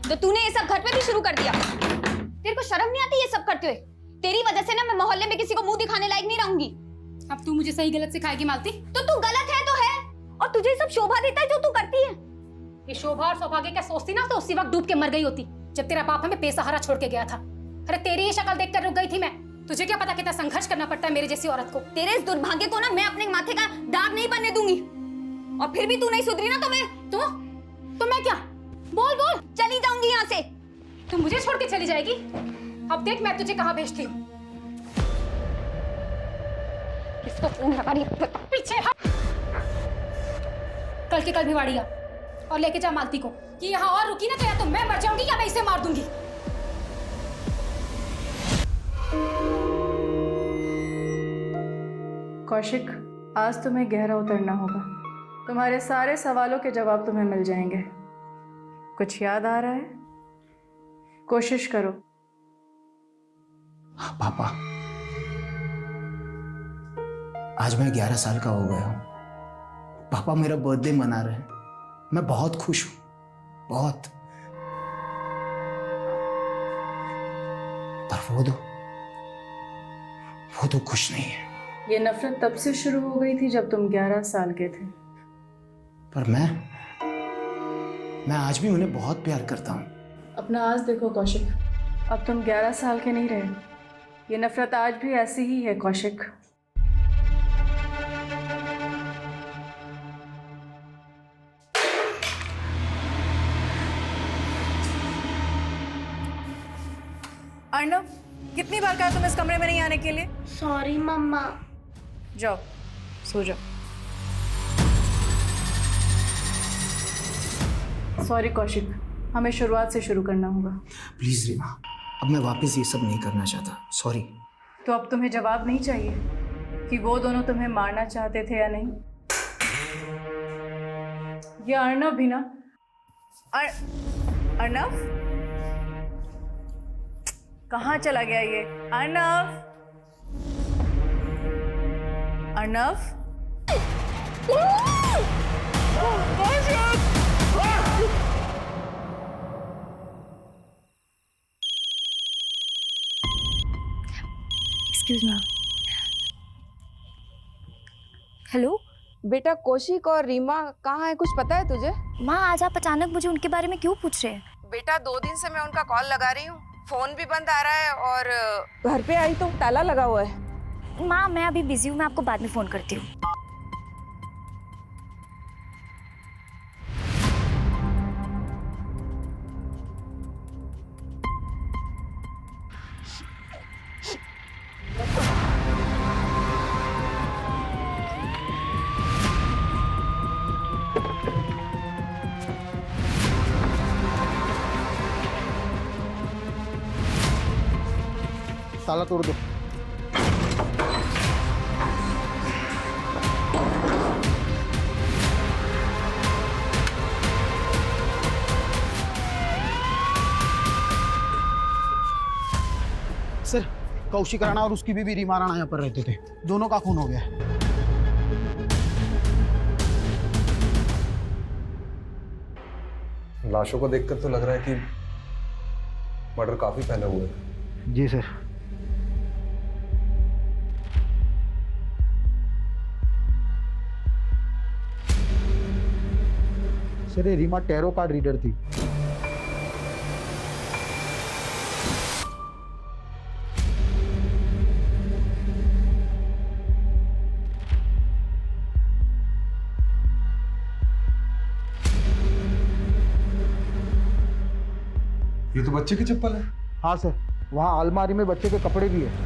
तो तूने ये सब घर पे भी शुरू कर दिया। तेरे को शर्म नहीं आती ये सब करते हुए? तेरी वजह से ना मैं मोहल्ले में किसी को मुंह दिखाने लायक नहीं रहूंगी। अब तू मुझे सही गलत सिखाएगी मालती? तो तू गलत है तो है, और तुझे सब शोभा देता है जो तू करती है। ये शोभा और सौभाग्य क्या सोचती ना, तो उसी वक्त डूब के मर गई होती जब तेरा बाप हमें बेसहारा छोड़ के गया था। अरे तेरी ही शक्ल देखकर रुक गई थी मैं। तुझे क्या पता कितना संघर्ष करना पड़ता है मेरे जैसी औरत को। तेरे इस दुर्भाग्य को ना मैं अपने माथे का दाग नहीं बनने दूंगी। और फिर भी तू नहीं सुधरी ना तो मैं क्या? बोल बोल। चली जाऊंगी यहाँ से। तू मुझे छोड़ के चली जाएगी? अब देख मैं तुझे कहाँ भेजती हूँ। किसको फोन लगा रही? पीछे हट। कल के कल भिवाड़ी आ और लेके जा मालती को कि यहाँ और रुकी ना तो या तो मैं मर जाऊंगी या मैं इसे मार दूंगी। कौशिक, आज तुम्हें गहरा उतरना होगा। तुम्हारे सारे सवालों के जवाब तुम्हें मिल जाएंगे। कुछ याद आ रहा है? कोशिश करो। पापा, आज मैं 11 साल का हो गया हूं। पापा मेरा बर्थडे मना रहे हैं। मैं बहुत खुश हूं, बहुत। पर वो तो खुश नहीं है। ये नफरत तब से शुरू हो गई थी जब तुम 11 साल के थे। पर मैं आज भी उन्हें बहुत प्यार करता हूं। अपना आज देखो कौशिक, अब तुम 11 साल के नहीं रहे। ये नफरत आज भी ऐसी ही है कौशिक। अर्णव, कितनी बार कहा तुम इस कमरे में नहीं आने के लिए? सॉरी मम्मा। जाओ, सो जाओ। सॉरी कौशिक, हमें शुरुआत से शुरू करना होगा। प्लीज रीमा, अब मैं वापस ये सब नहीं करना चाहता। सॉरी। तो अब तुम्हें जवाब नहीं चाहिए कि वो दोनों तुम्हें मारना चाहते थे या नहीं? ये अर्णव भी ना। अर्णव कहाँ चला गया ये? Arnav, Arnav, excuse me. Hello बेटा, कौशिक और रीमा कहाँ है, कुछ पता है तुझे? माँ, आज आप अचानक मुझे उनके बारे में क्यों पूछ रहे हैं? बेटा, 2 दिन से मैं उनका कॉल लगा रही हूँ, फोन भी बंद आ रहा है, और घर पे आई तो ताला लगा हुआ है। माँ, मैं अभी बिजी हूँ, मैं आपको बाद में फोन करती हूँ। ताला तोड़ दो। सर, कौशिक राणा और उसकी बीवी रीमा राणा यहाँ पर रहते थे। दोनों का खून हो गया। लाशों को देखकर तो लग रहा है कि मर्डर काफी पहले हुआ है। जी सर। सर, ये रीमा टैरो कार्ड रीडर थी। ये तो बच्चे की चप्पल है। हाँ सर, वहाँ अलमारी में बच्चे के कपड़े भी है।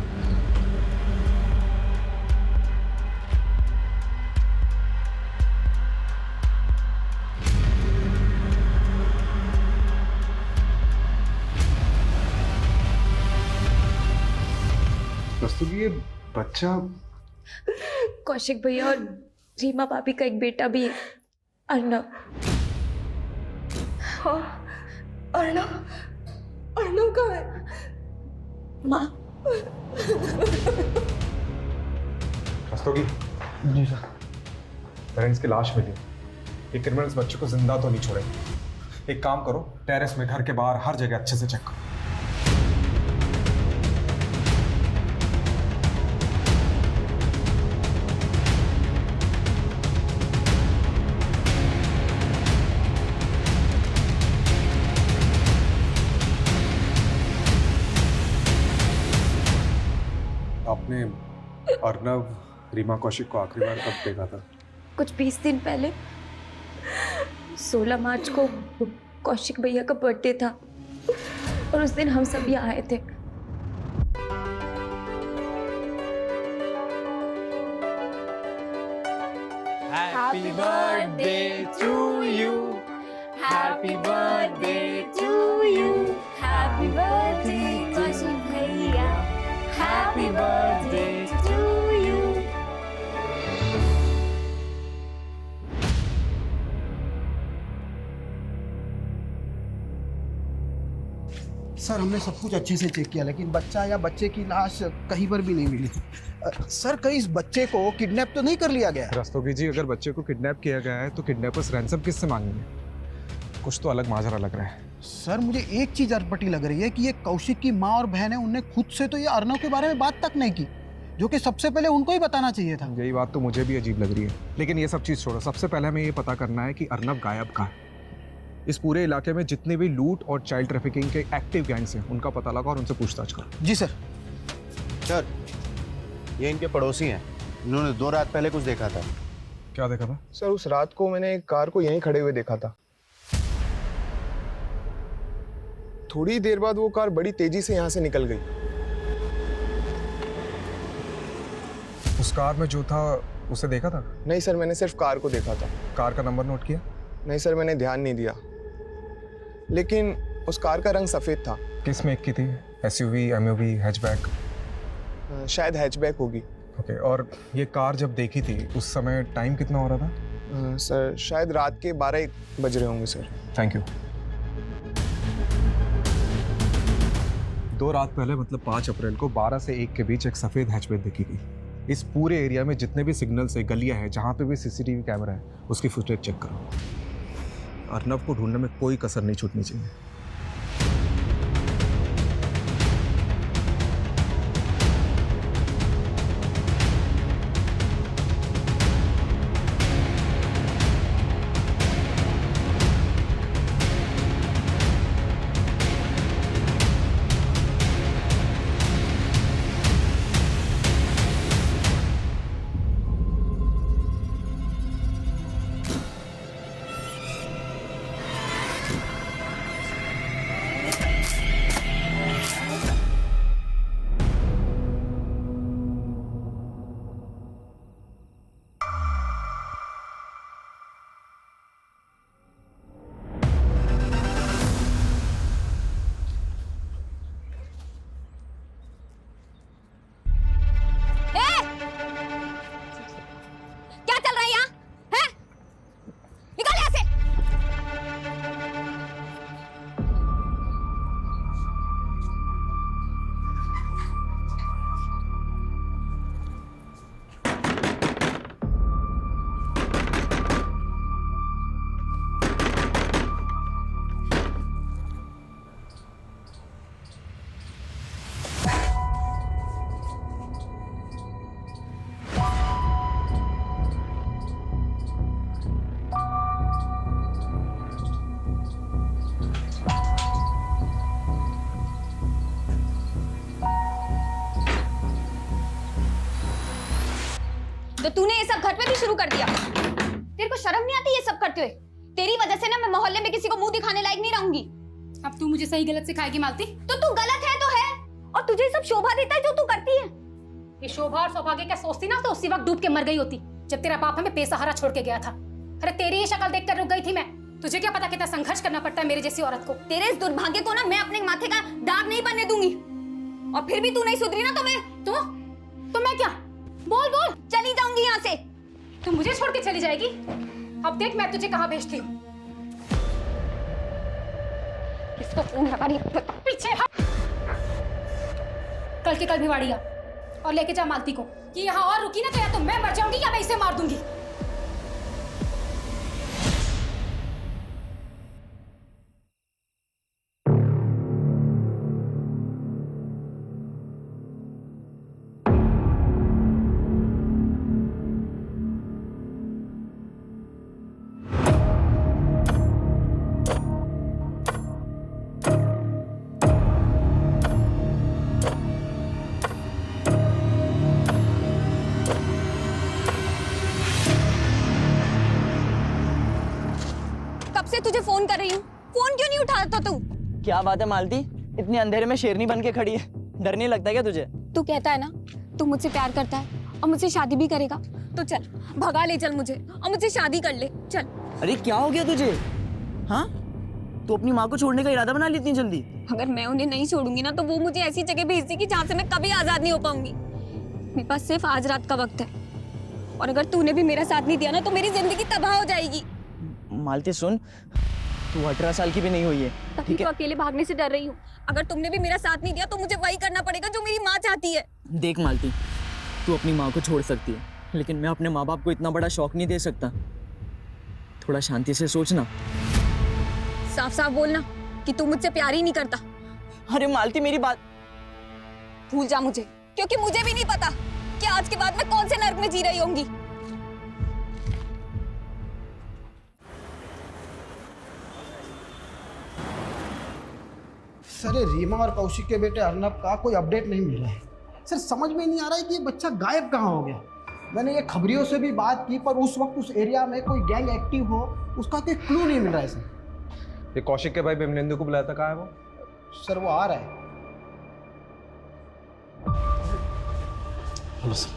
कस्तूरी, ये बच्चा कौशिक भैया और रीमा भाभी का एक बेटा भी है, अर्णव। अर्णव, अर्णव कहाँ है? माँ, कस्तूरी, जी सर। पेरेंट्स की लाश मिली। ये क्रिमिनल्स बच्चे को जिंदा तो नहीं छोड़े। एक काम करो, टेरेस में, घर के बाहर, हर जगह अच्छे से चेक करो। आपने अर्नव रीमा कौशिक को आखिरी बार कब देखा था? कुछ 20 दिन पहले 16 मार्च को कौशिक भैया का बर्थडे था और उस दिन हम सभी आए थे। Happy birthday to you. Happy birthday to you. Happy birthday Kaushik भैया. Happy birthday to you. Sir हमने सब कुछ अच्छे से चेक किया लेकिन बच्चा या बच्चे की लाश कहीं पर भी नहीं मिली। सर कहीं इस बच्चे को किडनैप तो नहीं कर लिया गया? रस्तोगी जी, अगर बच्चे को किडनैप किया गया है तो किडनैपर्स रैंसम किससे मांगेंगे? कुछ तो अलग माजरा लग रहा है। सर मुझे एक चीज अटपटी लग रही है कि ये कौशिक की माँ और बहन है, उनने खुद से तो ये अर्नव के बारे में बात तक नहीं की, जो कि सबसे पहले उनको ही बताना चाहिए था। यही बात तो मुझे भी अजीब लग रही है, लेकिन ये सब चीज़ छोड़ो। सबसे पहले हमें ये पता करना है कि अर्नव गायब कहाँ है। इस पूरे इलाके में जितने भी लूट और चाइल्ड ट्रैफिकिंग के एक्टिव गैंग्स हैं उनका पता लगा और उनसे पूछताछ करो। जी सर। सर ये इनके पड़ोसी हैं, इन्होंने 2 रात पहले कुछ देखा था। क्या देखा था? सर उस रात को मैंने एक कार को यहीं खड़े हुए देखा था। थोड़ी देर बाद वो कार बड़ी तेजी से यहाँ से निकल गई। उस कार में जो था उसे देखा था? नहीं सर, मैंने सिर्फ कार को देखा था। कार का नंबर नोट किया? नहीं सर, मैंने ध्यान नहीं दिया, लेकिन उस कार का रंग सफ़ेद था। किस मेक की थी? SUV, MUV, hatchback? शायद हैचबैक होगी। ओके, और ये कार जब देखी थी उस समय टाइम कितना हो रहा था? सर शायद रात के 12-1 बज रहे होंगे सर। Thank you. 2 रात पहले मतलब 5 अप्रैल को 12 से 1 के बीच एक सफ़ेद हैचबैक देखी गई। इस पूरे एरिया में जितने भी सिग्नल्स है, गलियां हैं, जहाँ पे भी सीसीटीवी कैमरा है, उसकी फुटेज चेक करो। अर्नव को ढूंढने में कोई कसर नहीं छूटनी चाहिए। तो तूने ये सब घर पे भी शुरू कर दिया। तेरे को शर्म नहीं आती ये सब करते हुए? तेरी वजह से ना मैं मोहल्ले में किसी को मुंह दिखाने लायक नहीं रहूंगी। अब तू मुझे सही गलत सिखाएगी मालती? तो तू गलत है तो है, और तुझे सब शोभा देता है जो तू करती है। ये शोभा और सौभाग्य क्या सोचती ना, तो उसी वक्त डूब के मर गई होती जब तेरा बाप हमें बेसहारा छोड़ के गया था। अरे तेरी ये शक्ल देखकर रुक गई थी मैं। तुझे क्या पता कितना संघर्ष करना पड़ता है मेरे जैसी औरत को। तेरे इस दुर्भाग्य को ना मैं अपने माथे का दाग नहीं बनने दूंगी, और फिर भी तू नहीं सुधरी ना तो मैं क्या? बोल बोल। चली जाऊंगी यहाँ से। तू मुझे छोड़ के चली जाएगी? अब देख मैं तुझे कहाँ भेजती हूँ। किसको फोन लगा रही? पीछे हट। कल के कल भिवाड़ी आ और लेके जा मालती को। कि यहाँ और रुकी ना तो या तो मैं मर जाऊंगी या मैं इसे मार दूंगी। मैं तुझे फोन कर रही हूँ, फोन क्यों नहीं उठाता तू? क्या बात है मालती, इतने अंधेरे में शेरनी बन के खड़ी है, डर नहीं लगता क्या तुझे? तू कहता है ना तू मुझसे प्यार करता है और मुझसे शादी भी करेगा, तो चल भगा ले चल मुझे और मुझसे शादी कर ले चल। अरे क्या हो गया तुझे? हाँ, तू अपनी माँ को छोड़ने का इरादा बना ली इतनी जल्दी? अगर मैं उन्हें नहीं छोड़ूंगी ना तो वो मुझे ऐसी जगह भेज देगी जहाँ से मैं कभी आजाद नहीं हो पाऊंगी। मेरे पास सिर्फ आज रात का वक्त है, और अगर तूने भी मेरा साथ नहीं दिया ना तो मेरी जिंदगी तबाह हो जाएगी। मालती सुन, तू 18 साल की भी नहीं हुई है, तभी ठीक तो है? अकेले भागने से डर रही हूँ। अगर तुमने भी मेरा साथ नहीं दिया तो मुझे वही करना पड़ेगा जो मेरी माँ चाहती है। देख मालती, तू अपनी माँ को छोड़ सकती है, लेकिन मैं अपने माँ बाप को इतना बड़ा शौक नहीं दे सकता। थोड़ा शांति से सोचना। साफ साफ बोलना कि तू मुझसे प्यार ही नहीं करता। अरे मालती मेरी बात। भूल जा मुझे, क्योंकि मुझे भी नहीं पता कि आज के बाद मैं कौन से नर्क में जी रही होंगी। सर ये रीमा और कौशिक के बेटे अर्नब का कोई अपडेट नहीं मिल रहा है। सर समझ में नहीं आ रहा है कि ये बच्चा गायब कहाँ हो गया। मैंने ये खबरियों से भी बात की पर उस वक्त उस एरिया में कोई गैंग एक्टिव हो उसका कोई क्लू नहीं मिल रहा है सर। ये कौशिक के भाई बिमलेंदु को बुलाया था, कहाँ है वो? सर वो आ रहा है। Hello sir.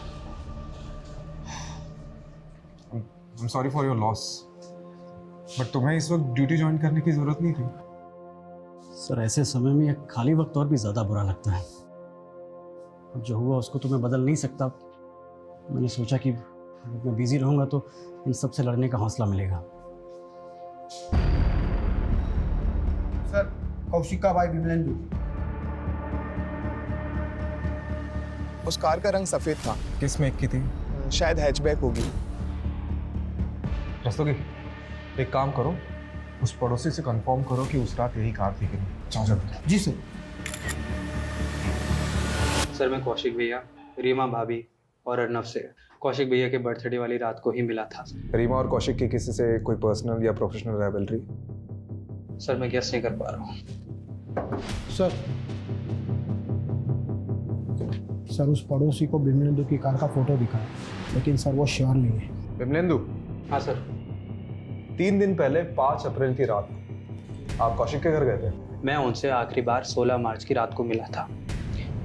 I'm sorry for your loss. But तुम्हें इस वक्त ड्यूटी ज्वाइन करने की जरूरत नहीं थी। सर ऐसे समय में एक खाली वक्त और भी ज़्यादा बुरा लगता है। अब जो हुआ उसको तो मैं बदल नहीं सकता। मैंने सोचा कि अगर मैं बिजी रहूँगा तो इन सब से लड़ने का हौसला मिलेगा। सर कौशिक का भाई बिमलेंदु। उस कार का रंग सफेद था। किस मेक की थी? शायद हैचबैक होगी। रस्तोगी, एक काम करो, उस पड़ोसी से कंफर्म करो कि उस रात यही कार थी कि नहीं। जाओ जल्दी। जी सर। सर मैं कौशिक भैया, रीमा भाभी और अर्नब से कौशिक भैया के बर्थडे वाली रात को ही मिला था। रीमा और कौशिक की किसी से कोई पर्सनल या प्रोफेशनल राइवलरी? सर मैं गेस नहीं कर पा रहा हूँ। सर उस पड़ोसी को बिमलेंदु की कार का फोटो दिखा है, लेकिन सर वो श्योर नहीं है। बिमलेंदु? हाँ सर। 3 दिन पहले 5 अप्रैल की रात आप कौशिक के घर गए थे? मैं उनसे आखिरी बार 16 मार्च की रात को मिला था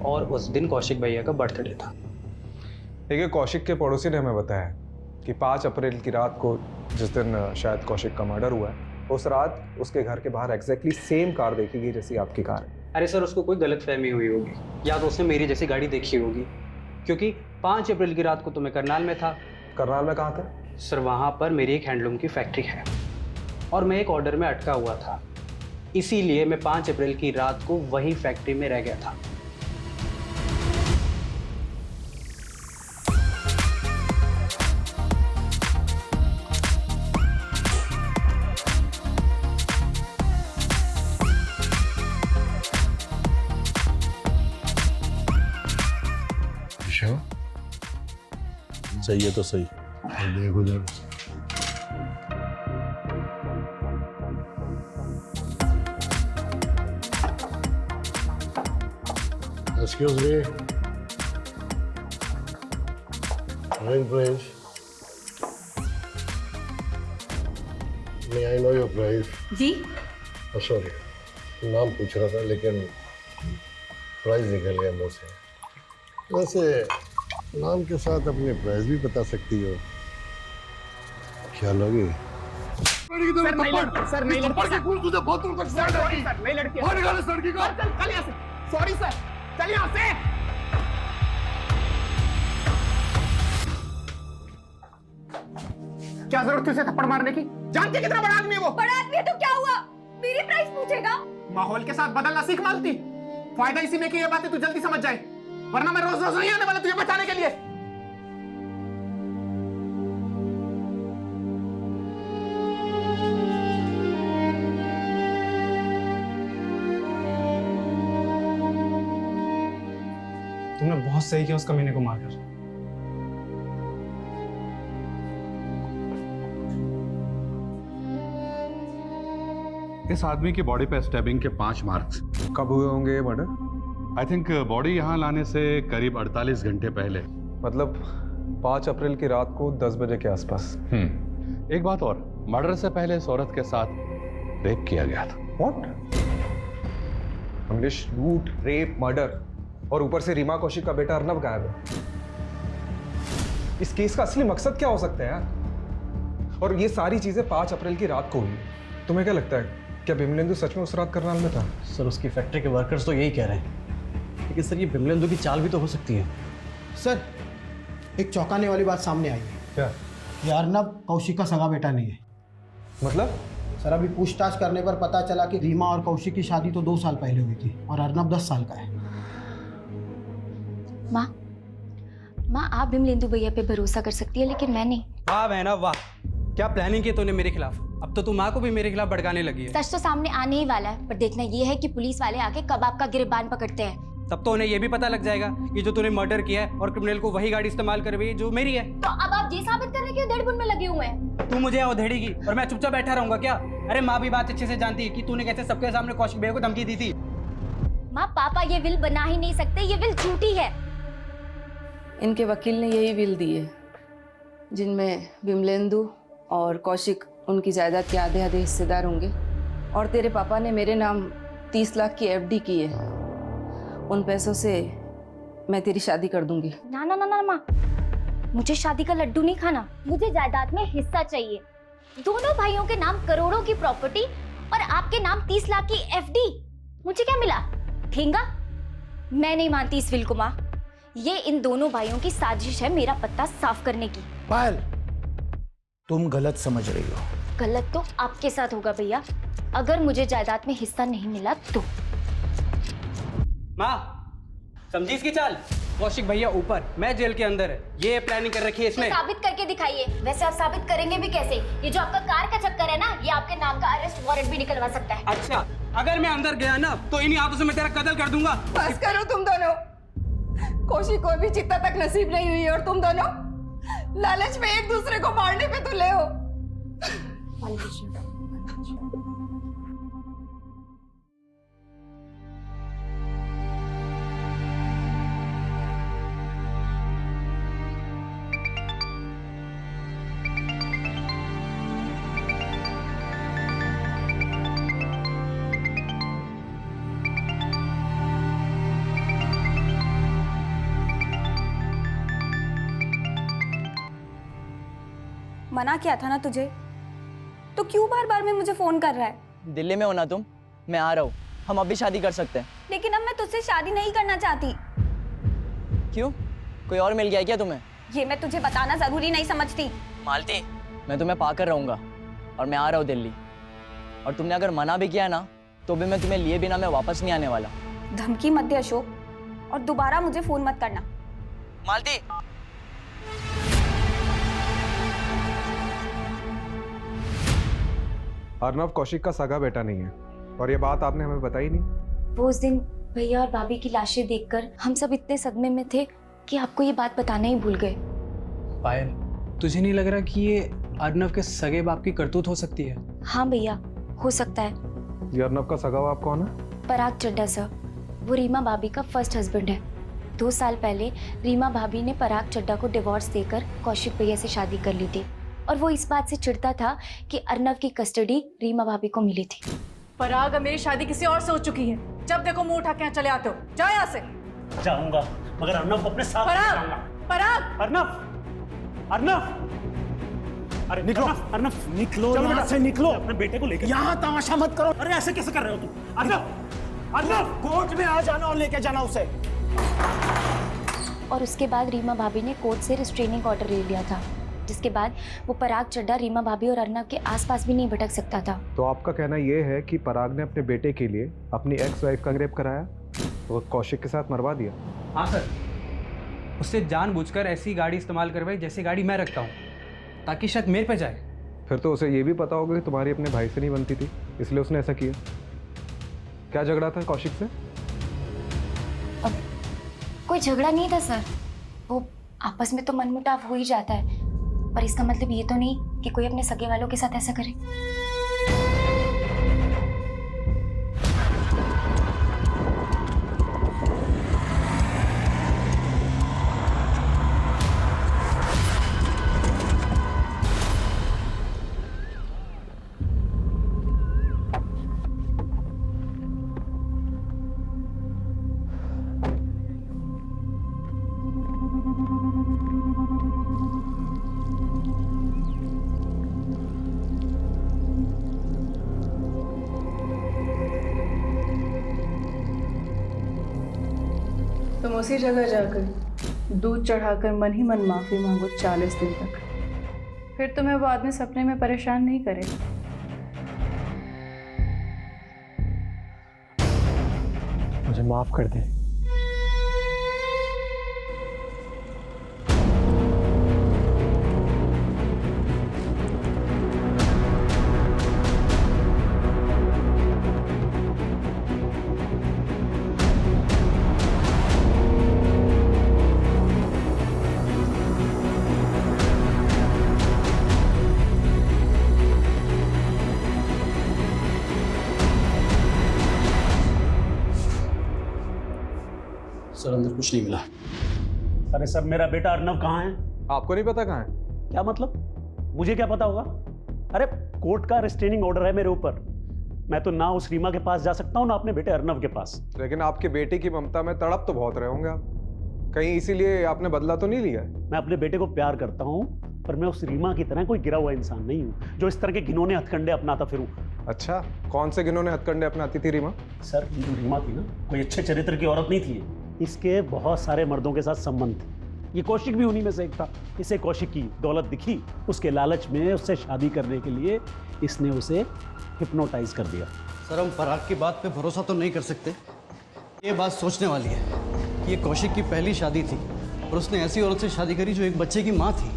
और उस दिन कौशिक भैया का बर्थडे था। देखिए, कौशिक के पड़ोसी ने हमें बताया कि 5 अप्रैल की रात को, जिस दिन शायद कौशिक का मर्डर हुआ है, उस रात उसके घर के बाहर एग्जैक्टली सेम कार देखी गई जैसी आपकी कार है। अरे सर उसको कोई गलतफहमी हुई होगी, या तो उसने मेरी जैसी गाड़ी देखी होगी, क्योंकि 5 अप्रैल की रात को तो मैं करनाल में था। करनाल में कहाँ थे? सर वहाँ पर मेरी एक हैंडलूम की फैक्ट्री है और मैं एक ऑर्डर में अटका हुआ था, इसीलिए मैं 5 अप्रैल की रात को वही फैक्ट्री में रह गया था। सही है तो सही। देख उधर। Excuse me. Ring, please. May I know your price? Ji? Oh, sorry. नाम पूछ रहा था लेकिन प्राइस निकल गया मुंह से। वैसे नाम के साथ अपने प्राइस भी बता सकती हो। क्या लोगी? सर नहीं लड़की, सर नहीं लड़की, तुझे बहुत दूर तक सर नहीं लड़की, और निकाल इस लड़की को। चल यहाँ से। सॉरी सर, चल यहाँ से। क्या जरूरत थी उसे थप्पड़ मारने की? जानती कितना बड़ा आदमी है वो? बड़ा आदमी है तो क्या हुआ? मेरी प्राइस पूछेगा? माहौल के साथ बदलना सीख मालती। फायदा इसी में कि ये बातें तू जल्दी समझ जाए, वरना मैं रोज रोज नहीं आने वाला तुझे बचाने के लिए। तुमने बहुत सही किया उस कमीने को मारकर। इस आदमी की बॉडी पे स्टैबिंग के 5 मार्क्स। कब हुए होंगे ये मर्डर? आई थिंक बॉडी यहाँ लाने से करीब 48 घंटे पहले। मतलब 5 अप्रैल की रात को 10 बजे के आसपास। एक बात और, मर्डर से पहले इस औरत के साथ रेप किया गया था। व्हाट? कमलेश, लूट, रेप, मर्डर और ऊपर से रीमा कौशिक का बेटा अर्नब गायब है। इस केस का असली मकसद क्या हो सकता है यार? और ये सारी चीजें 5 अप्रैल की रात को हुई। तुम्हें क्या लगता है, क्या बिमलेंदु सच में उस रात करनाल में था? सर उसकी फैक्ट्री के वर्कर्स तो यही कह रहे हैं, लेकिन सर ये बिमलेंदु की चाल भी तो हो सकती है। सर एक चौंकाने वाली बात सामने आई है। क्या? ये अर्नब कौशिक का सगा बेटा नहीं है। मतलब? सर अभी पूछताछ करने पर पता चला कि रीमा और कौशिक की शादी तो 2 साल पहले हुई थी और अर्नब 10 साल का है। माँ आप बिमलेंदु भैया पे भरोसा कर सकती है, लेकिन मैं नहीं। वाह बहना वाह, क्या प्लानिंग की तूने मेरे खिलाफ। अब तो तू माँ को भी मेरे खिलाफ भड़काने लगी है। सच तो सामने आने ही वाला है, पर देखना ये है कि पुलिस वाले आके कब आपका गिरबान पकड़ते हैं। तब तो उन्हें ये भी पता लग जाएगा कि जो तूने मर्डर किया है और क्रिमिनल को वही गाड़ी इस्तेमाल करवाई है जो मेरी है। तो अब आप ये साबित करने के धड़बुन में लगे हुए हैं। तू मुझे अवधेड़ेगी और मैं चुपचाप बैठा रहूंगा क्या? अरे माँ भी बात अच्छे से जानती है कि तूने कैसे सबके सामने कौशिक भैया को धमकी दी थी। माँ पापा ये विल बना ही नहीं सकते, ये विल झूठी है। इनके वकील ने यही विल दी है जिनमें बिमलेंदु और कौशिक उनकी जायदाद के आधे आधे हिस्सेदार होंगे, और तेरे पापा ने मेरे नाम 30 लाख की एफडी की है। उन पैसों से मैं तेरी शादी कर दूंगी। ना ना ना ना माँ, मुझे शादी का लड्डू नहीं खाना, मुझे जायदाद में हिस्सा चाहिए। दोनों भाइयों के नाम करोड़ों की प्रॉपर्टी और आपके नाम 30 लाख की एफडी। मुझे क्या मिला? ठेंगा? मैं नहीं मानती इस विल को माँ। ये इन दोनों भाइयों की साजिश है मेरा पत्ता साफ करने की। पायल, तुम गलत समझ रही हो। गलत तो आपके साथ होगा भैया, अगर मुझे जायदाद में हिस्सा नहीं मिला तो। माँ समझी इसकी चाल? कौशिक भैया ऊपर, मैं जेल के अंदर है, ये प्लानिंग कर रखी है इसने। तो साबित करके दिखाइए। वैसे आप साबित करेंगे भी कैसे? ये जो आपका कार का चक्कर है ना, ये आपके नाम का अरेस्ट वारंट भी निकलवा सकता है। अच्छा, अगर मैं अंदर गया ना तो इन्हीं हाथों से मैं तेरा कत्ल कर दूंगा। बस करो तुम दोनों। कौशिक को भी चित्ता तक नसीब नहीं हुई और तुम दोनों लालच में एक दूसरे को मारने पे तुले हो। मना किया था ना तुझे, तो क्यों बार बार में मुझे फोन कर रहा है? दिल्ली में हो ना तुम? मैं आ रहा हूँ, हम अभी शादी कर सकते हैं। लेकिन अब मैं तुझसे शादी नहीं करना चाहती। क्यों? कोई और मिल गया क्या तुम्हें? ये मैं तुझे बताना जरूरी नहीं समझती। मालती, मैं तुम्हें पाकर रहूंगा और मैं आ रहा हूँ दिल्ली। और तुमने अगर मना भी किया ना तो भी मैं तुम्हें लिए बिना मैं वापस नहीं आने वाला। धमकी मत दे अशोक, और दोबारा मुझे फोन मत करना। मालती, अर्नब कौशिक का सगा बेटा नहीं है और ये बात आपने हमें बताई नहीं। वो उस दिन भैया और भाभी की लाशें देखकर हम सब इतने सदमे में थे कि आपको ये बात बताना ही भूल गए। पायल, तुझे नहीं लग रहा कि ये अर्नब के सगे बाप की करतूत हो सकती है? हाँ भैया, हो सकता है। ये अर्नब का सगा बाप कौन है? पराग चड्ढा सर, वो रीमा भाभी का फर्स्ट हस्बैंड है। 2 साल पहले रीमा भाभी ने पराग चड्ढा को डिवोर्स देकर कौशिक भैया से शादी कर ली थी, और वो इस बात से चिढ़ता था कि अर्नब की कस्टडी रीमा भाभी को मिली थी। पराग, मेरी शादी किसी और से हो चुकी है। जब देखो मुंह उठा के यहाँ चले आते हो। जाओ यहाँ से। जाऊंगा, मगर अर्नब को अपने साथ पराग, पराग, अर्नब, अर्नब, अरे निकलो, अर्नब निकलो यहाँ से, निकलो। अपने बेटे को लेकर यहाँ तमाशा मत करो। अरे ऐसे कैसे कर रहे हो तुम? अर्नब, अर्नब, कोर्ट में आ जाना और लेके जाना उसे। और उसके बाद रीमा भाभी ने कोर्ट से रिस्ट्रेनिंग ऑर्डर ले लिया था, जिसके बाद वो पराग चड्ढा रीमा भाभी और अर्नब के आसपास भी नहीं भटक सकता था। तो आपका कहना ये है कि पराग ने अपने बेटे के लिए अपनी एक्स वाइफ का रेप कराया और कौशिक के साथ मरवा दिया? हाँ सर, उससे जानबूझकर ऐसी गाड़ी इस्तेमाल करवाई जैसी गाड़ी मैं रखता हूँ, ताकि शायद मेरे पे जाए। फिर तो उसे ये भी पता होगा कि तुम्हारी अपने भाई से नहीं बनती थी, इसलिए उसने ऐसा किया। क्या झगड़ा था कौशिक से? अब कोई झगड़ा नहीं था सर, वो आपस में तो मनमुटाव हो ही जाता है, पर इसका मतलब ये तो नहीं कि कोई अपने सगे वालों के साथ ऐसा करे। उसी जगह जाकर दूध चढ़ाकर मन ही मन माफ़ी मांगो 40 दिन तक, फिर तुम्हें वो आदमी सपने में परेशान नहीं करेगा। मुझे माफ कर दे। सर अंदर कुछ नहीं मिला। अरे सर, मेरा बेटा अर्नव कहाँ है? आपको नहीं पता कहाँ है? क्या मतलब? मुझे क्या पता होगा? अरे कोर्ट का रिस्ट्रेनिंग ऑर्डर है मेरे ऊपर। मैं तो ना उस रीमा के पास जा सकता हूँ ना अपने बेटे अर्नव के पास। लेकिन आपके बेटे की ममता में तड़प तो बहुत रहे होंगे आप, कहीं इसीलिए आपने बदला तो नहीं लिया? मैं अपने बेटे को प्यार करता हूँ, पर मैं उस रीमा की तरह कोई गिरा हुआ इंसान नहीं हूँ जो इस तरह के घिनौने हथकंडे अपनाता फिरूं। अच्छा, कौन से घिनौने हथकंडे अपनाती थी रीमा? सर, जो रीमा थी ना, कोई अच्छे चरित्र की औरत नहीं थी। इसके बहुत सारे मर्दों के साथ संबंध थे। ये कौशिक भी उन्हीं में से एक था। इसे कौशिक की दौलत दिखी, उसके लालच में उससे शादी करने के लिए इसने उसे हिप्नोटाइज कर दिया। सर, हम पराग की बात पे भरोसा तो नहीं कर सकते। ये बात सोचने वाली है कि ये कौशिक की पहली शादी थी और उसने ऐसी औरत से शादी करी जो एक बच्चे की माँ थी।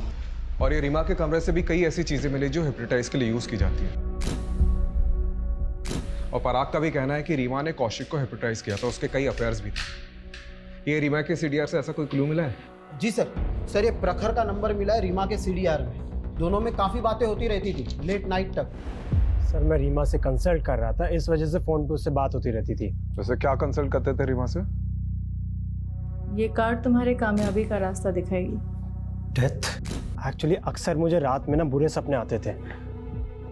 और ये रीमा के कमरे से भी कई ऐसी चीजें मिली जो हिप्नोटाइज के लिए यूज की जाती है। और पराग का भी कहना है कि रीमा ने कौशिक को हिप्नोटाइज किया था, उसके कई अफेयर्स भी थे। ये रीमा के सीडीआर से ऐसा कोई क्लू मिला है? जी सर, ये प्रखर का नंबर मिला है रीमा के सीडीआर में। दोनों में काफ़ी बातें होती रहती थी लेट नाइट तक। सर, मैं रीमा से कंसल्ट कर रहा था, इस वजह से फोन पे उससे बात होती रहती थी। वैसे क्या कंसल्ट करते थे रीमा से? ये कार्ड तुम्हारे कामयाबी का रास्ता दिखाएगी। डेथ? एक्चुअली अक्सर मुझे रात में ना बुरे सपने आते थे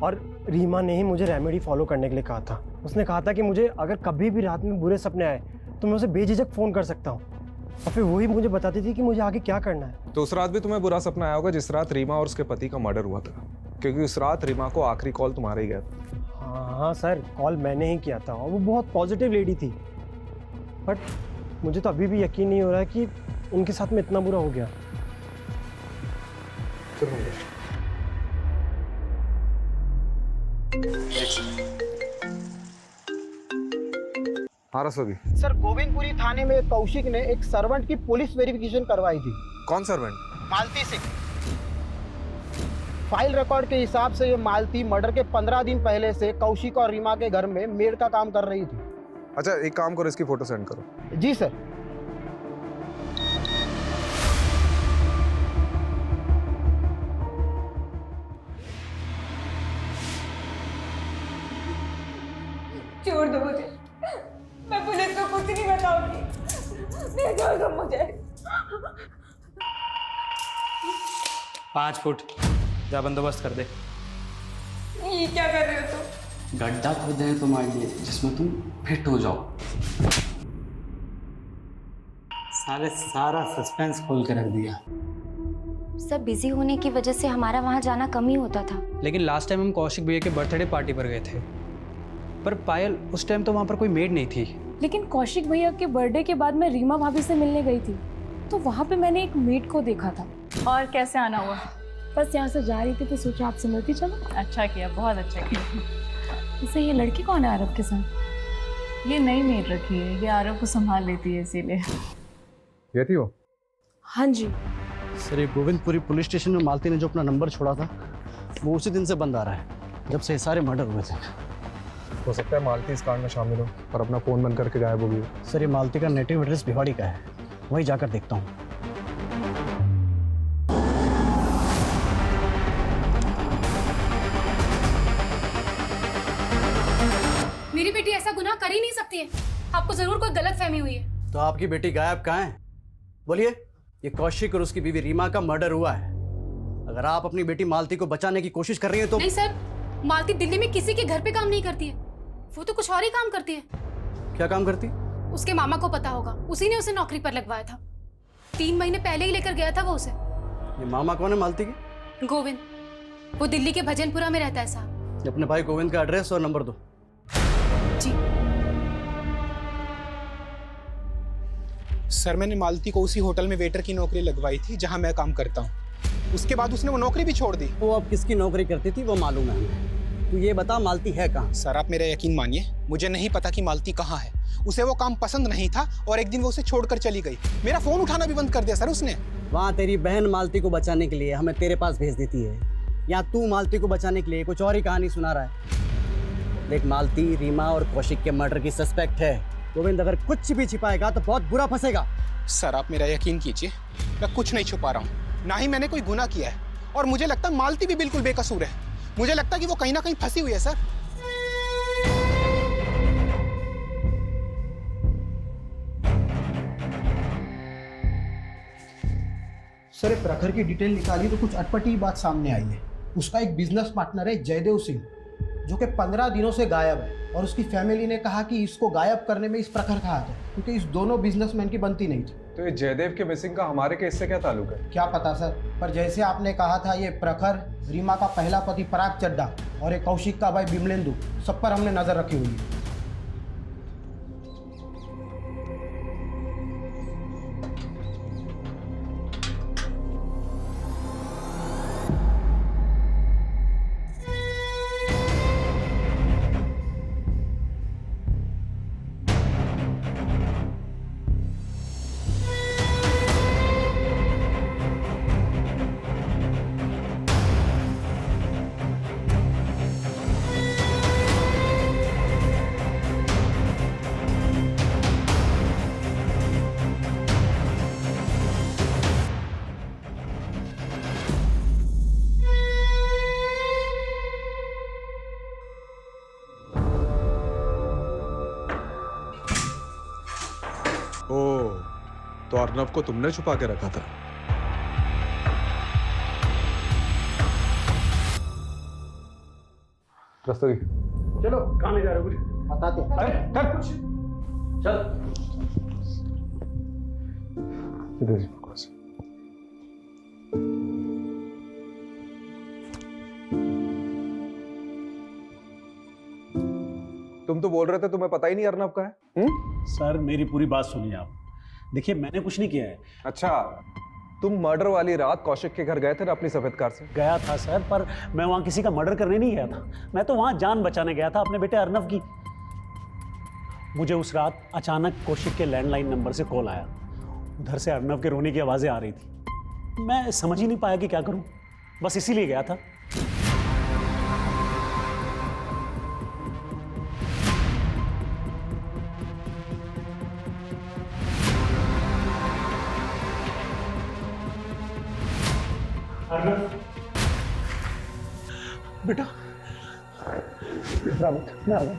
और रीमा ने ही मुझे रेमेडी फॉलो करने के लिए कहा था। उसने कहा था कि मुझे अगर कभी भी रात में बुरे सपने आए तो मैं उसे बेझिझक फ़ोन कर सकता हूँ और फिर वही मुझे बताती थी कि मुझे आगे क्या करना है। तो उस रात भी तुम्हें बुरा सपना आया होगा जिस रात रीमा और उसके पति का मर्डर हुआ था, क्योंकि उस रात रीमा को आखिरी कॉल तुम्हारा ही गया था। हाँ सर, कॉल मैंने ही किया था और वो बहुत पॉजिटिव लेडी थी। बट मुझे तो अभी भी यकीन नहीं हो रहा है कि उनके साथ में इतना बुरा हो गया। हाँ रसोगी। सर, गोविंदपुरी थाने में कौशिक ने एक सर्वेंट की पुलिस वेरिफिकेशन करवाई थी। कौन सर्वेंट? मालती सिंह। फाइल रिकॉर्ड के हिसाब से ये मालती मर्डर के 15 दिन पहले से कौशिक और रीमा के घर में मेड का काम कर रही थी। अच्छा, एक काम करो, इसकी फोटो सेंड करो। जी सर। छोड़ दो मुझे, मैं पुलिस को कुछ नहीं बताऊंगी। छोड़ दो मुझे। 5 फुट जा बंदोबस्त कर दे। ये क्या कर रहे हो तुम? गड्ढा खोदे हैं तुम्हारे लिए जिसमें तुम फिट हो जाओ। साले सारा सस्पेंस खोल के रख दिया। सब बिजी होने की वजह से हमारा वहाँ जाना कम ही होता था। लेकिन लास्ट टाइम हम कौशिक भैया के बर्थडे पार्टी पर गए थे, पर पायल उस टाइम तो वहाँ पर कोई मेड नहीं थी। लेकिन कौशिक भैया के बर्थडे के बाद मैं रीमा भाभी से मिलने गई थी, तो वहाँ पे मैंने एक मेड को देखा था। और कैसे आना हुआ? बस यहाँ से जा रही थी तो सोचा आपसे मिलती चलो। अच्छा किया, बहुत अच्छा किया। वैसे ये लड़की कौन है आरव के साथ? ये नई मेड रखी है, ये आरव को संभाल लेती है इसीलिए। ये थी वो? हाँ जी सर, ये गोविंदपुरी पुलिस स्टेशन में मालती ने जो अपना नंबर छोड़ा था वो उसी दिन से बंद आ रहा है, जब से ये सारे मर्डर हुए थे। हो सकता है मालती इस कांड में शामिल हो और अपना फोन बंद करके गायब हो गई। सर, ये मालती का नेटिव एड्रेस भिवाड़ी का है, वहीं जाकर देखता हूँ। मेरी बेटी ऐसा गुनाह कर ही नहीं सकती है। आपको जरूर कोई गलत फहमी हुई है। तो आपकी बेटी गायब कहाँ है? बोलिए। ये कौशिक और उसकी बीवी रीमा का मर्डर हुआ है। अगर आप अपनी बेटी मालती को बचाने की कोशिश कर रही हैं तो। नहीं सर, मालती दिल्ली में किसी के घर पे काम नहीं करती है, वो तो कुछ और ही काम करती है। क्या काम करती? उसके मामा को पता होगा, उसी ने उसे नौकरी पर लगवाया था। 3 महीने पहले ही लेकर गया था वो उसे। ये मामा कौन है मालती की? गोविंद, वो दिल्ली के भजनपुरा में रहता है साहब। अपने भाई गोविंद का एड्रेस और नंबर दो। जी। सर मैंने मालती को उसी होटल में वेटर की नौकरी लगवाई थी जहां मैं काम करता हूँ। उसके बाद उसने वो नौकरी भी छोड़ दी। वो अब किसकी नौकरी करती थी वो मालूम है हमें। तू ये बता मालती है कहाँ? सर आप मेरा यकीन मानिए, मुझे नहीं पता कि मालती कहाँ है। उसे वो काम पसंद नहीं था और एक दिन वो उसे छोड़कर चली गई। मेरा फोन उठाना भी बंद कर दिया सर उसने। वहाँ तेरी बहन मालती को बचाने के लिए हमें तेरे पास भेज देती है, या तू मालती को बचाने के लिए कुछ और ही कहानी सुना रहा है। देख, मालती रीमा और कौशिक के मर्डर की सस्पेक्ट है। गोविंद अगर कुछ भी छिपाएगा तो बहुत बुरा फंसेगा। सर आप मेरा यकीन कीजिए, मैं कुछ नहीं छुपा रहा हूँ, ना ही मैंने कोई गुनाह किया है। और मुझे लगता है मालती भी बिल्कुल बेकसूर है। मुझे लगता है कि वो कहीं ना कहीं फंसी हुई है सर। सर प्रखर की डिटेल निकाली तो कुछ अटपटी बात सामने आई है। उसका एक बिजनेस पार्टनर है जयदेव सिंह, जो कि 15 दिनों से गायब है। और उसकी फैमिली ने कहा कि इसको गायब करने में इस प्रखर का हाथ है, क्योंकि इस दोनों बिजनेसमैन की बनती नहीं थी। तो ये जयदेव के मिसिंग का हमारे केस से क्या ताल्लुक है? क्या पता सर, पर जैसे आपने कहा था ये प्रखर, रीमा का पहला पति पराग चड्डा और एक कौशिक का भाई बिमलेंदु, सब पर हमने नजर रखी हुई है। तो अर्नव को तुमने छुपा के रखा था? रस्तोगी चलो, कहाँ ले जा रहे हो? कुछ बताते हैं। चल कुछ चल। इधर जी बकवास। तुम तो बोल रहे थे तुम्हें पता ही नहीं अर्नव का है। सर मेरी पूरी बात सुनिए आप। देखिए मैंने कुछ नहीं किया है। अच्छा, तुम मर्डर वाली रात कौशिक के घर गए थे ना अपनी सफेद कार से? गया था सर, पर मैं वहां किसी का मर्डर करने नहीं गया था। मैं तो वहां जान बचाने गया था अपने बेटे अर्नव की। मुझे उस रात अचानक कौशिक के लैंडलाइन नंबर से कॉल आया। उधर से अर्नव के रोने की आवाजें आ रही थी। मैं समझ ही नहीं पाया कि क्या करूं, बस इसीलिए गया था। बेटा मैं आ गया।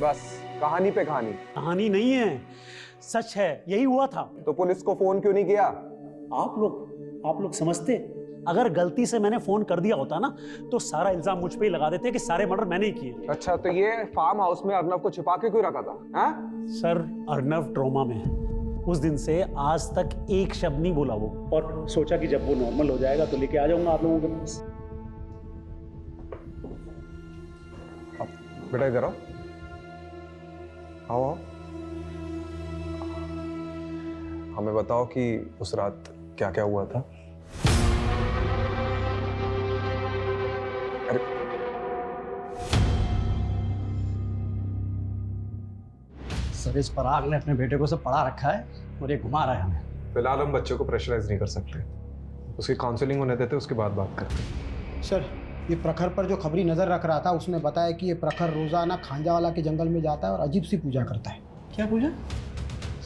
बस कहानी पे कहानी। कहानी नहीं है, सच है, यही हुआ था। तो पुलिस को फोन क्यों नहीं किया? आप लोग समझते, अगर गलती से मैंने फोन कर दिया होता ना तो सारा इल्जाम मुझ पे ही लगा देते कि सारे मर्डर मैंने ही किए। अच्छा, तो ये फार्म हाउस में अर्नव को छिपा के क्यों रखा था? हाँ? सर अर्नव ट्रॉमा में है। उस दिन से आज तक एक शब्द नहीं बोला वो, और सोचा कि जब वो नॉर्मल हो जाएगा तो लेके आ जाऊंगा आप लोगों के पास। बेटा इधर आओ, आओ। हमें बताओ कि उस रात क्या क्या हुआ था। अरे सर इस पराग ने अपने बेटे को सब पढ़ा रखा है और ये घुमा रहा है हमें। फिलहाल हम बच्चे को प्रेशराइज नहीं कर सकते, उसकी काउंसलिंग होने देते, उसके बाद बात करते। सर ये प्रखर पर जो खबरी नजर रख रहा था उसने बताया कि ये प्रखर रोजाना खांजावाला के जंगल में जाता है और अजीब सी पूजा करता है। क्या पूजा?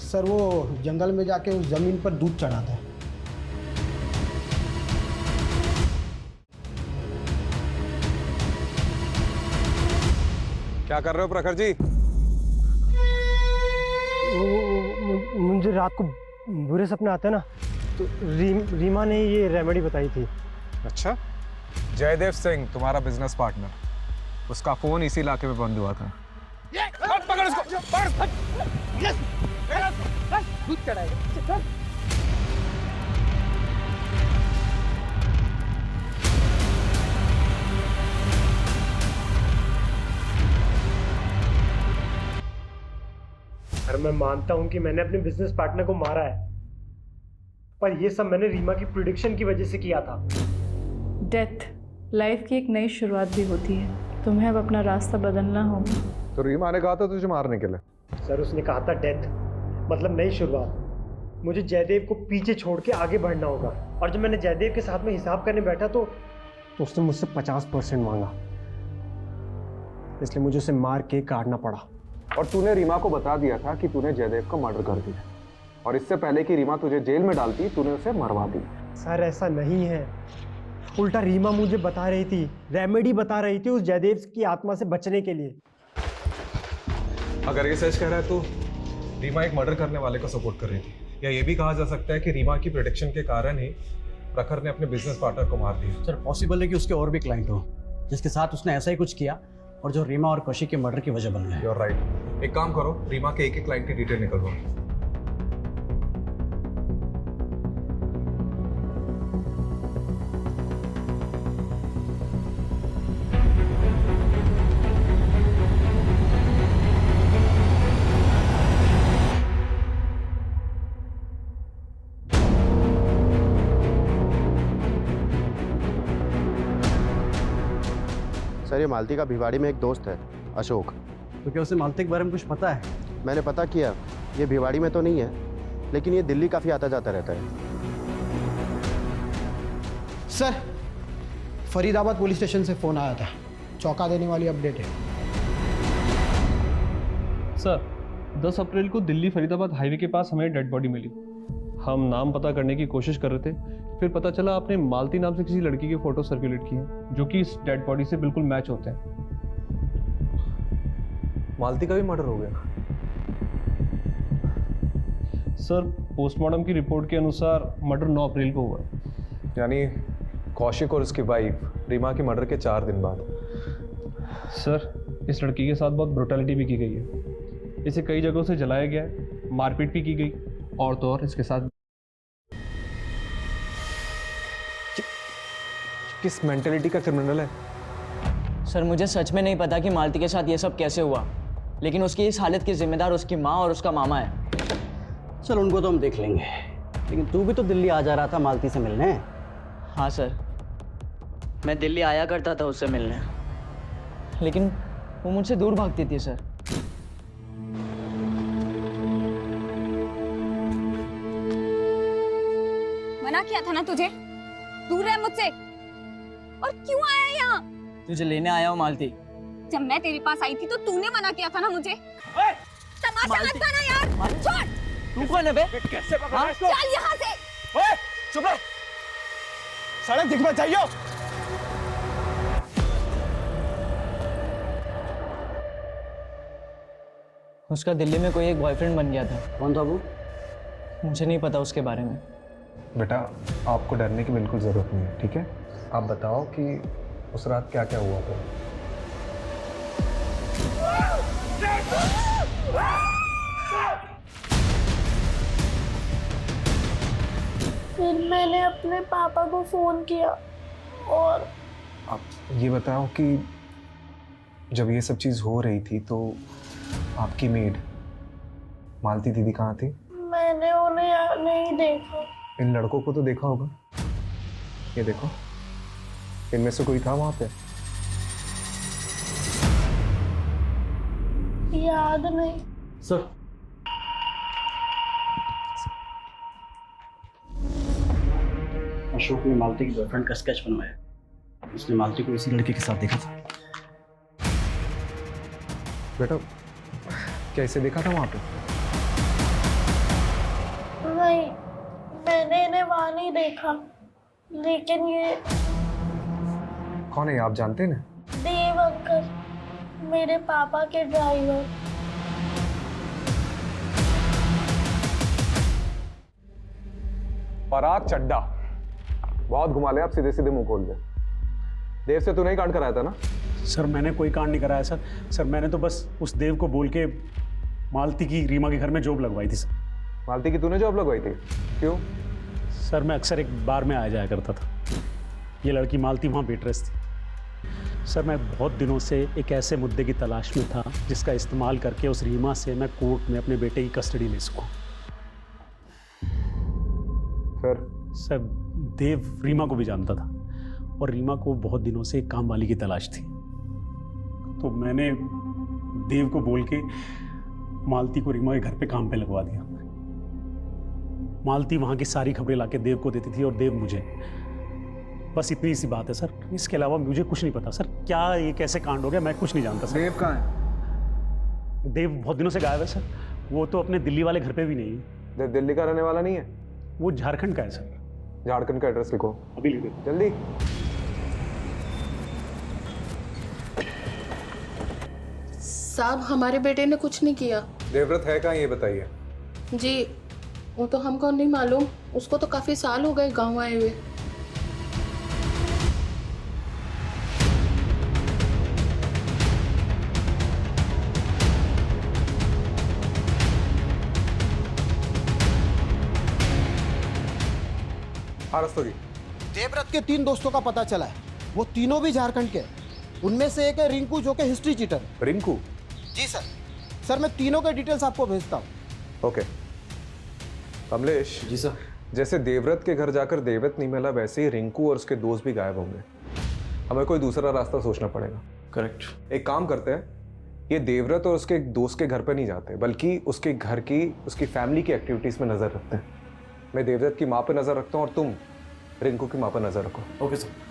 सर वो जंगल में जाके उस जमीन पर दूध चढ़ाता है। क्या कर रहे हो प्रखर जी? मुझे रात को बुरे सपने आते हैं ना, तो रीमा ने ये रेमेडी बताई थी। अच्छा, जयदेव सिंह तुम्हारा बिजनेस पार्टनर, उसका फोन इसी इलाके में बंद हुआ था। पकड़ उसको, पकड़। यस, दूध चढ़ाएगा। मैं मानता हूं कि मैंने अपने बिजनेस पार्टनर को मारा है, पर यह सब मैंने रीमा की प्रिडिक्शन की वजह से किया था। डेथ लाइफ की एक नई शुरुआत भी होती है, तुम्हें अब अपना रास्ता बदलना होगा। तो रीमा ने कहा था तुझे मारने के लिए। सर उसने कहा था डेथ मतलब नई शुरुआत। मुझे जयदेव को पीछे छोड़ के आगे बढ़ना होगा, और जब मैंने जयदेव के साथ में हिसाब करने बैठा तो उसने मुझसे 50% मांगा, इसलिए मुझे उसे मार के काटना पड़ा। और तूने रीमा को बता दिया था कि तूने जयदेव को मर्डर कर दिया, और इससे पहले कि रीमा तुझे जेल में डालती तूने उसे मरवा दिया। सर ऐसा नहीं है, उल्टा रीमा मुझे बता रही थी, रेमेडी बता रही थी उस जयदेव की आत्मा से बचने के लिए। अगर ये सच कह रहा है तो रीमा एक मर्डर करने वाले को सपोर्ट कर रही थी, या ये भी कहा जा सकता है कि रीमा की प्रेडिक्शन के कारण ही प्रखर ने अपने बिजनेस पार्टनर को मार दिया। सर पॉसिबल है कि उसके और भी क्लाइंट हो जिसके साथ उसने ऐसा ही कुछ किया और जो रीमा और कौशिक के मर्डर की वजह बन गए। You are right. एक काम करो, रीमा के एक क्लाइंट की डिटेल निकलवाओ। सर ये मालती का भिवाड़ी में एक दोस्त है, अशोक। तो क्या उसे मालती के बारे में कुछ पता है? मैंने पता किया, ये भिवाड़ी में तो नहीं है, लेकिन ये दिल्ली काफ़ी आता जाता रहता है। सर फरीदाबाद पुलिस स्टेशन से फ़ोन आया था, चौंका देने वाली अपडेट है। सर 10 अप्रैल को दिल्ली फरीदाबाद हाईवे के पास हमें डेड बॉडी मिली। हम नाम पता करने की कोशिश कर रहे थे, फिर पता चला आपने मालती नाम से किसी लड़की के फोटो सर्कुलेट किए जो कि इस डेड बॉडी से बिल्कुल मैच होते हैं। मालती का भी मर्डर हो गया? सर पोस्टमार्टम की रिपोर्ट के अनुसार मर्डर 9 अप्रैल को हुआ। यानी कौशिक और उसकी वाइफ रीमा के मर्डर के 4 दिन बाद। सर इस लड़की के साथ बहुत ब्रुटैलिटी भी की गई है, इसे कई जगहों से जलाया गया है, मारपीट भी की गई, और तो और इसके साथ किस मेंटेलिटी का क्रिमिनल है? सर मुझे सच में नहीं पता कि मालती के साथ ये सब कैसे हुआ, लेकिन उसकी इस हालत की जिम्मेदार उसकी माँ और उसका मामा है। चल उनको तो हम देख लेंगे, लेकिन तू भी तो दिल्ली आ जा रहा था मालती से मिलने। हाँ सर, मैं दिल्ली आया करता था उससे मिलने, लेकिन वो मुझसे दूर भागती थी सर। मना किया था ना तुझे, दूर रह मुझसे। और क्यों आया यहाँ? तुझे लेने आया हूँ मालती। जब मैं तेरे पास आई थी तो तूने मना किया था ना मुझे। तमाशा मत बना यार, छोड़। तू कौन है बे? कैसे पकड़ा इसको? चल यहाँ से। ओए, चुप रह। सड़क दिखना चाहिए। उसका दिल्ली में कोई एक बॉयफ्रेंड बन गया था। कौन था वो? मुझे नहीं पता उसके बारे में। बेटा आपको डरने की बिल्कुल ज़रूरत नहीं है, ठीक है? आप बताओ कि उस रात क्या क्या हुआ था। फिर मैंने अपने पापा को फ़ोन किया और आप ये बताओ कि जब ये सब चीज़ हो रही थी तो आपकी मेड मालती दीदी कहाँ थी? मैंने उन्हें नहीं देखा। इन लड़कों को तो देखा होगा, ये देखो, इनमें से कोई था वहाँ पे? याद नहीं। सर अशोक ने मालती की बॉयफ्रेंड का स्केच बनवाया। उसने मालती को इसी लड़के के साथ देखा था। बेटा क्या इसे देखा था वहाँ पे? नहीं, मैंने इन्हें वहाँ नहीं देखा, लेकिन ये कौन है आप जानते हैं ना? देव अंकल, मेरे पापा के ड्राइवर। पराग चड्डा, बहुत घुमा ले आप, सीधे सीधे मुंह खोल दे। देव से तू नहीं कांड कराया था ना? सर मैंने कोई कांड नहीं कराया सर। सर मैंने तो बस उस देव को बोल के मालती की रीमा के घर में जॉब लगवाई थी सर। मालती की तूने जॉब लगवाई थी? क्यों? सर मैं अक्सर एक बार में आया जाया करता था। ये लड़की मालती वहाँ वेट्रेस थी। सर मैं बहुत दिनों से एक ऐसे मुद्दे की तलाश में था जिसका इस्तेमाल करके उस रीमा से मैं कोर्ट में अपने बेटे की कस्टडी ले सकूं। सर देव रीमा को भी जानता था और रीमा को बहुत दिनों से एक काम वाली की तलाश थी। तो मैंने देव को बोल के मालती को रीमा के घर पे काम पे लगवा दिया। मालती वहां की सारी खबरें लाके देव को देती थी और देव मुझे। बस इतनी सी बात है सर, इसके अलावा मुझे कुछ नहीं पता। सर क्या ये कैसे कांड हो गया मैं कुछ नहीं जानता सर। देव कहाँ है? देव बहुत दिनों से गायब है सर। वो तो अपने दिल्ली वाले घर पे भी नहीं है। देव दिल्ली का रहने वाला नहीं है? वो झारखंड का है सर। झारखंड का एड्रेस लिखो। अभी लिख दो जल्दी। साहब हमारे बेटे ने कुछ नहीं किया। देवव्रत है कहाँ ये बताइए। जी वो तो हमको नहीं मालूम, उसको तो काफी साल हो गए गांव आए हुए। हाँ रस्तोगी। देवव्रत के 3 दोस्तों का पता चला है, वो तीनों भी झारखंड के हैं। उनमें से एक है रिंकू जो कि हिस्ट्री चीटर है। रिंकू? जी सर मैं तीनों के डिटेल्स आपको भेजता हूँ। ओके कमलेश। जी सर। जैसे देवव्रत के घर जाकर देवव्रत नहीं मिला, वैसे ही रिंकू और उसके दोस्त भी गायब होंगे। हमें कोई दूसरा रास्ता सोचना पड़ेगा। करेक्ट। एक काम करते हैं, ये देवव्रत और उसके दोस्त के घर पर नहीं जाते, बल्कि उसके घर की उसकी फैमिली की एक्टिविटीज़ में नज़र रखते हैं। मैं देवव्रत की माँ पर नज़र रखता हूँ और तुम रिंकू की माँ पर नज़र रखो। Okay sir.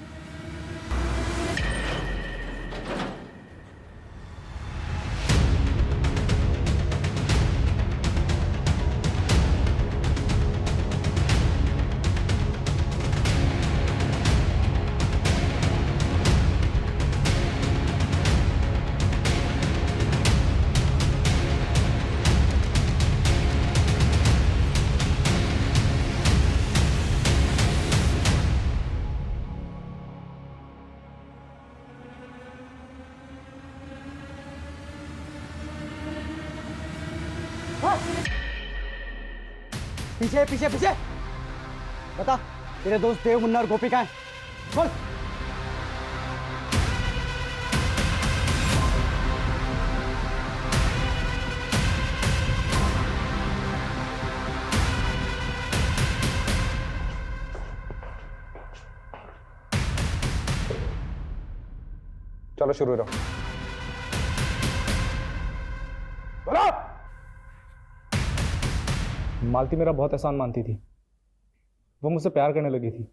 पीछे पीछे पीछे बता, तेरे दोस्त देव, मुन्ना और गोपी कहाँ हैं? बोल। चलो शुरू करो। मालती मेरा बहुत एहसान मानती थी, वो मुझसे प्यार करने लगी थी।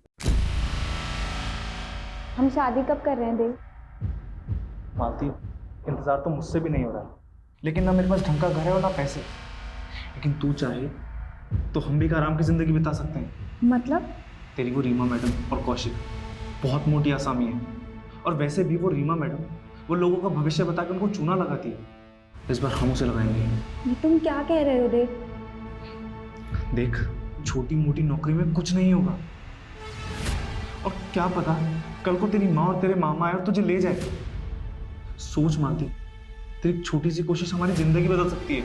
हम शादी कब कर रहे हैं देव? मालती इंतज़ार तो मुझसे भी नहीं हो रहा, लेकिन ना मेरे पास ढंग का घर है और ना पैसे। लेकिन तू चाहे तो हम भी एक आराम की ज़िंदगी बिता सकते हैं। मतलब? तेरी वो रीमा मैडम और कौशिक बहुत मोटी आसामी है, और वैसे भी वो रीमा मैडम वो लोगों का भविष्य बता के उनको चूना लगाती है। इस बार हम उसे लगाएंगे। ये तुम क्या कह रहे हो देव? देख, छोटी मोटी नौकरी में कुछ नहीं होगा, और क्या पता कल को तेरी माँ और तेरे मामा आए और तुझे ले जाए। सोच मानती, तेरी छोटी सी कोशिश हमारी जिंदगी बदल सकती है।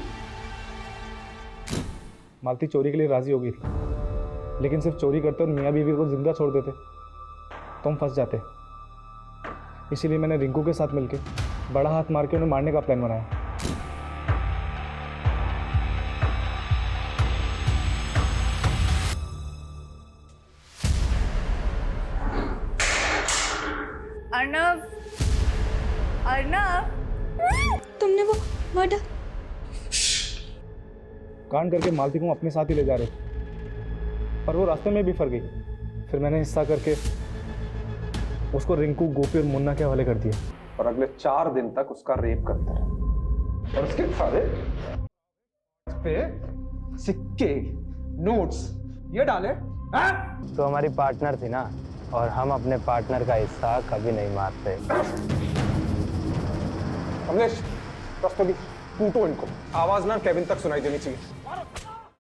मालती चोरी के लिए राजी हो गई थी, लेकिन सिर्फ चोरी करते और मियाँ बीवी को जिंदा छोड़ देते तो हम फंस जाते। इसीलिए मैंने रिंकू के साथ मिलकर बड़ा हाथ मार के उन्हें मारने का प्लान बनाया। अर्नव, अर्नव, तुमने वो मर्डर कांड करके मालती को अपने साथ ही ले जा रहे थे, पर वो रास्ते में भी फंस गई। फिर मैंने हिस्सा करके उसको रिंकू, गोपी और मुन्ना के हवाले कर दिया, और अगले 4 दिन तक उसका रेप करते रहे। और उसके सारे पे सिक्के, नोट्स ये डाले। तो हमारी पार्टनर थी ना, और हम अपने पार्टनर का हिस्सा कभी नहीं मारते। कमलेश, रस्तोगी, कूटो इनको। आवाज ना केविन तक सुनाई देनी चाहिए।